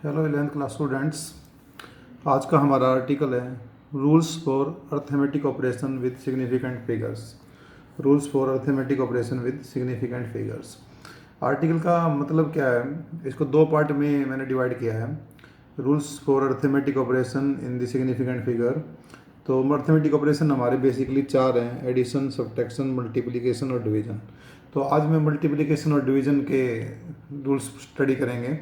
Hello 11th class students. आज का हमारा आर्टिकल है rules for arithmetic operation with significant figures. Rules for arithmetic operation with significant figures. Article का मतलब क्या है, इसको दो पार्ट में मैंने डिवाइड किया है। Rules for arithmetic operation in the significant figure. तो अर्थमेटिक ऑपरेशन हमारे बेसिकली चार हैं: एडिशन, सब्ट्रैक्शन, मल्टीप्लिकेशन और डिवीजन। तो आज मैं मल्टीप्लिकेशन और डिवीजन के रूल्स स्टडी करेंगे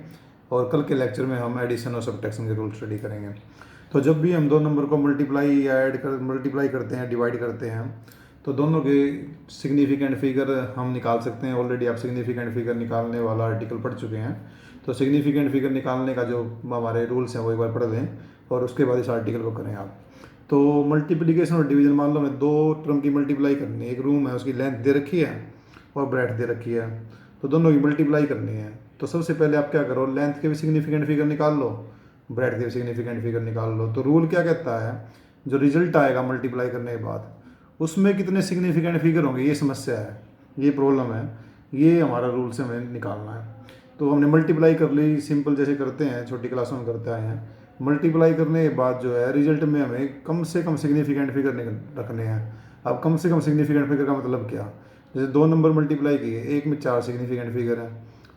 और कल के लेक्चर में हम एडिशन और सब्ट्रैक्शन के रूल स्टडी करेंगे। तो जब भी हम दो नंबर को मल्टीप्लाई करते हैं, डिवाइड करते हैं, तो दोनों के सिग्निफिकेंट फिगर हम निकाल सकते हैं। ऑलरेडी आप सिग्निफिकेंट फिगर निकालने वाला आर्टिकल पढ़ चुके हैं। तो सिग्निफिकेंट फिगर निकालने का जो हमारे रूल्स हैं वो एक बार पढ़ लें और उसके बाद इस आर्टिकल को करें आप। तो मल्टीप्लिकेशन और डिवीजन, मान लो मैं दो टर्म की मल्टीप्लाई करनी है। एक रूम है, उसकी लेंथ दे रखी है और ब्रेड्थ दे रखी है, तो दोनों की मल्टीप्लाई करनी है। तो सबसे पहले आप क्या करो, लेंथ के भी सिग्निफिकेंट फिगर निकाल लो, ब्रेड्थ के भी सिग्निफिकेंट फिगर निकाल लो। तो रूल क्या कहता है, जो रिजल्ट आएगा मल्टीप्लाई करने के बाद उसमें कितने सिग्निफिकेंट फिगर होंगे, ये समस्या है, ये प्रॉब्लम है, ये हमारा रूल से हमें निकालना है। तो हमने मल्टीप्लाई कर ली, सिंपल जैसे करते हैं, छोटी क्लासों में करते आए हैं। मल्टीप्लाई करने के बाद जो है रिजल्ट में हमें कम से कम सिग्निफिकेंट फिगर रखने हैं। अब कम से कम सिग्निफिकेंट फिगर का मतलब क्या, जैसे दो नंबर मल्टीप्लाई किए, एक में 4 सिग्निफिकेंट फिगर है,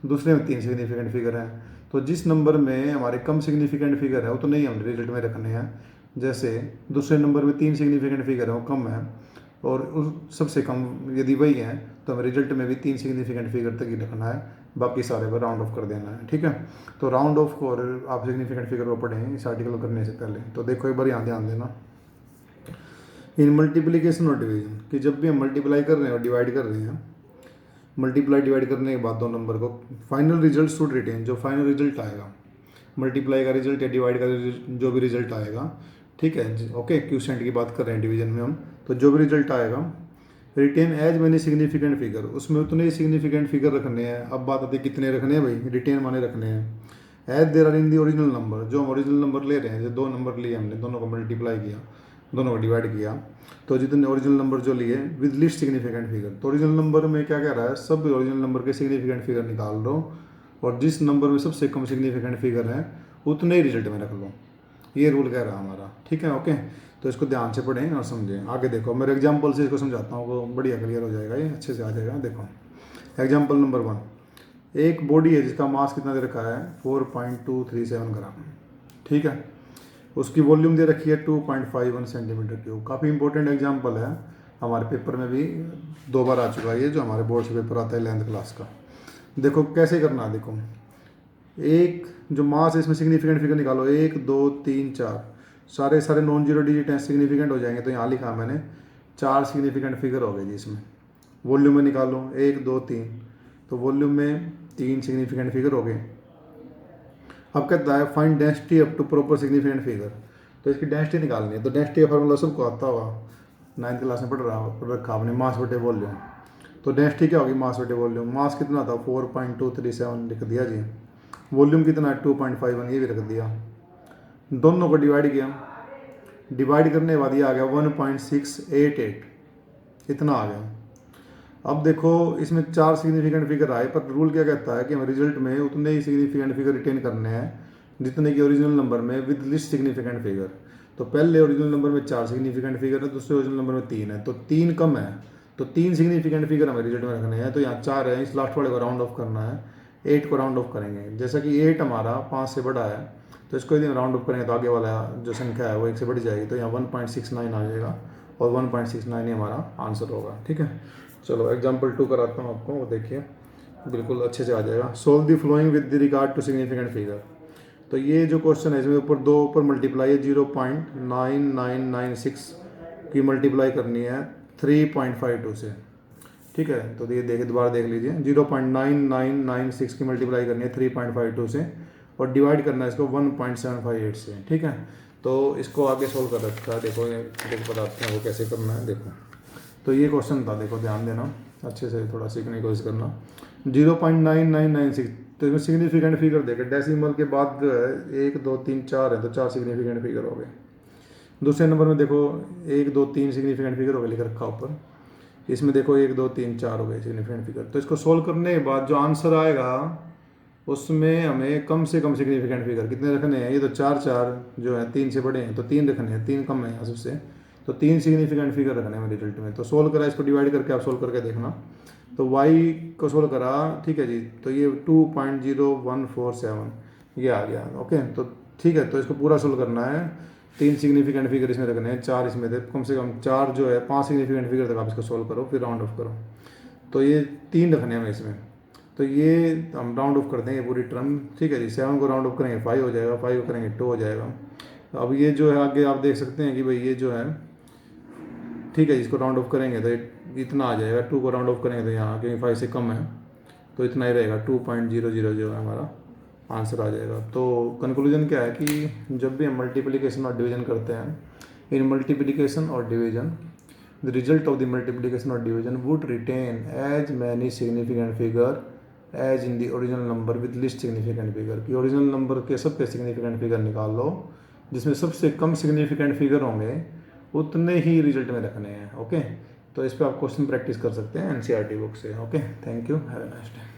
दूसरे में 3 सिग्निफिकेंट फिगर हैं। तो जिस नंबर में हमारे कम सिग्निफिकेंट फिगर है उतने ही हम रिजल्ट में रखने हैं। जैसे दूसरे नंबर में 3 सिग्निफिकेंट फिगर है, वो कम है, और उस सबसे कम यदि वही है तो हमें रिजल्ट में भी 3 सिग्निफिकेंट फिगर तक ही रखना है, बाकी सारे पर राउंड ऑफ कर देना है। ठीक है, तो राउंड ऑफ को और आप सिग्निफिकेंट फिगर को पढ़ें इस आर्टिकल करने से पहले। तो देखो एक बार यहाँ ध्यान देना, इन मल्टीप्लिकेशन और डिवीजन कि जब भी हम मल्टीप्लाई कर रहे हैं और डिवाइड कर रहे हैं, मल्टीप्लाई डिवाइड करने के बाद दो नंबर को फाइनल रिजल्ट शुड रिटेन, जो फाइनल रिजल्ट आएगा, मल्टीप्लाई का रिजल्ट या डिवाइड का जो भी रिजल्ट आएगा, ठीक है, ओके, क्यूसेंट की बात कर रहे हैं डिवीजन में हम, तो जो भी रिजल्ट आएगा retain as many significant figure, उसमें उतने ही सिग्निफिकेंट फिगर रखने हैं। अब बात आती है कितने रखने हैं भाई, रिटेन माने रखने हैं। As there are in the original number, जो हम ओरिजिनल नंबर ले रहे हैं, जो दो नंबर लिए हमने, दोनों को मल्टीप्लाई किया, दोनों को डिवाइड किया, तो जितने ओरिजिनल नंबर जो लिए विद लिस्ट सिग्निफिकेंट फिगर। तो ओरिजिनल नंबर में क्या कह रहा है, सब ओरिजिनल नंबर के सिग्निफिकेंट फिगर निकाल लो और जिस नंबर में सबसे कम सिग्निफिकेंट फिगर है उतने ही रिजल्ट में रख लो। ये रूल कह रहा है हमारा, ठीक है, ओके। तो इसको ध्यान से पढ़ें और समझें। आगे देखो, मेरे एग्जाम्पल से इसको समझाता हूँ, वो बढ़िया क्लियर हो जाएगा, ये अच्छे से आ जाएगा। देखो एग्जाम्पल नंबर 1, एक बॉडी है जिसका मास कितना दे रखा है, 4.237 ग्राम, ठीक है। उसकी वॉल्यूम दे रखी है 2.51 सेंटीमीटर क्यूब। काफ़ी इंपॉर्टेंट एग्जाम्पल है, हमारे पेपर में भी 2 बार आ चुका है ये, जो हमारे बोर्ड से पेपर आता है 11th क्लास का। देखो कैसे करना है, देखो एक जो मास है इसमें सिग्निफिकेंट फिगर निकालो, 1 2 3 4, सारे सारे नॉन जीरो डिजिट हैं, सिग्निफिकेंट हो जाएंगे। तो यहाँ लिखा मैंने 4 सिग्निफिकेंट फिगर हो गए जी इसमें। वॉल्यूम में निकालो 1 2 3, तो वॉल्यूम में 3 सिग्निफिकेंट फिगर हो गए। अब कहता है find density up to proper significant figure, तो इसकी डेंसिटी निकालनी है। तो डेंसिटी का फार्मूला सबको आता हुआ, 9th क्लास में पढ़ रखा आपने, मास बटे वॉल्यूम। तो डेंसिटी क्या होगी, मास बटे वॉल्यूम। मास कितना था 4.237 लिख दिया जी, वॉल्यूम कितना है 2.51, ये भी रख दिया। दोनों को डिवाइड किया, डिवाइड करने के बाद ये आ गया 1.688, इतना आ गया। अब देखो इसमें 4 सिग्निफिकेंट फिगर आए, पर रूल क्या कहता है कि हमें रिजल्ट में उतने ही सिग्निफिकेंट फिगर रिटेन करने हैं जितने कि ओरिजिनल नंबर में विद लिस्ट सिग्निफिकेंट फिगर। तो पहले ओरिजिनल नंबर में 4 सिग्निफिकेंट फिगर है, दूसरे ओरिजिनल नंबर में 3 है, तो 3 कम है, तो 3 सिग्निफिकेंट फिगर हमें रिजल्ट में रखने हैं। तो यहाँ 4 है, इस लास्ट वाले को राउंड ऑफ करना है, 8 को राउंड ऑफ करेंगे। जैसा कि 8 हमारा 5 से बड़ा है, तो इसको यदि राउंड ऑफ करेंगे तो आगे वाला जो संख्या है वो 1 से बढ़ जाएगी, तो यहाँ 1.69 आ जाएगा और 1.69 ही हमारा आंसर होगा। ठीक है, चलो एग्जाम्पल 2 कराता हूँ आपको, वो देखिए बिल्कुल अच्छे से आ जाएगा। Solve the following with the regard to significant figure. तो ये जो क्वेश्चन है इसमें ऊपर 2 ऊपर मल्टीप्लाई है, 0.9996 की मल्टीप्लाई करनी है 3.52 से, ठीक है। तो ये देखिए दोबारा देख लीजिए, 0.9996 की मल्टीप्लाई करनी है 3.52 से और डिवाइड करना है इसको 1.758 से, ठीक है। तो इसको आगे सोल्व कर रखा है, देखो बताते हैं वो कैसे करना है। देखो तो ये क्वेश्चन था, देखो ध्यान देना, अच्छे से थोड़ा सीखने की कोशिश करना। 0.9996, तो इसमें सिग्निफिकेंट फिगर देखे, डेसिमल के बाद जो है 1 2 3 4 है, तो 4 सिग्निफिकेंट फिगर हो गए। दूसरे नंबर में देखो 1 2 3 सिग्निफिकेंट फिगर हो गए, लिख रखा ऊपर। इसमें देखो 1 2 3 4 हो गए सिग्निफिकेंट फिगर। तो इसको सोल्व करने के बाद जो आंसर आएगा उसमें हमें कम से कम सिग्निफिकेंट फिगर कितने रखने हैं। ये तो 4 4 जो है 3 से बड़े हैं तो 3 रखने हैं, 3 कम है यहाँ सबसे, तो 3 सिग्निफिकेंट फिगर रखने हैं रिजल्ट में। तो सोल्व करा, इसको डिवाइड करके आप सोल्व करके देखना। तो y को सोल्व करा, ठीक है जी, तो ये 2.0147 ये आ गया। ओके, तो ठीक है, तो इसको पूरा सोल्व करना है। 3 सिग्निफिकेंट फिगर इसमें रखने हैं, 4 इसमें थे, कम से कम 4 जो है 5 सिग्निफिकेंट फिगर तक आप इसको सोल्व करो, फिर राउंड ऑफ करो। तो ये 3 रखने हैं हमें इसमें, तो ये हम राउंड ऑफ करते हैं ये पूरी टर्म। ठीक है जी, 7 को राउंड ऑफ करेंगे 5 हो जाएगा, 5 को करेंगे 2 हो जाएगा। तो अब ये जो है आगे आप देख सकते हैं कि भाई ये जो है, ठीक है, इसको राउंड ऑफ करेंगे तो इतना आ जाएगा। 2 को राउंड ऑफ करेंगे तो यहाँ, क्योंकि 5 से कम है तो इतना ही रहेगा, 2.00 जो है हमारा आंसर आ जाएगा। तो कंक्लूजन क्या है कि जब भी हम मल्टीप्लिकेशन और डिवीजन करते हैं, इन मल्टीप्लिकेशन और division the result of the multiplication और division would retain as many significant figure as in the original number with least significant figure. कि ओरिजिनल नंबर के सबके सिग्निफिकेंट फिगर निकाल लो, जिसमें सबसे कम सिग्निफिकेंट फिगर होंगे उतने ही रिजल्ट में रखने हैं। ओके, तो इस पर आप क्वेश्चन प्रैक्टिस कर सकते हैं एनसीईआरटी बुक से। Okay, thank you, have a nice day.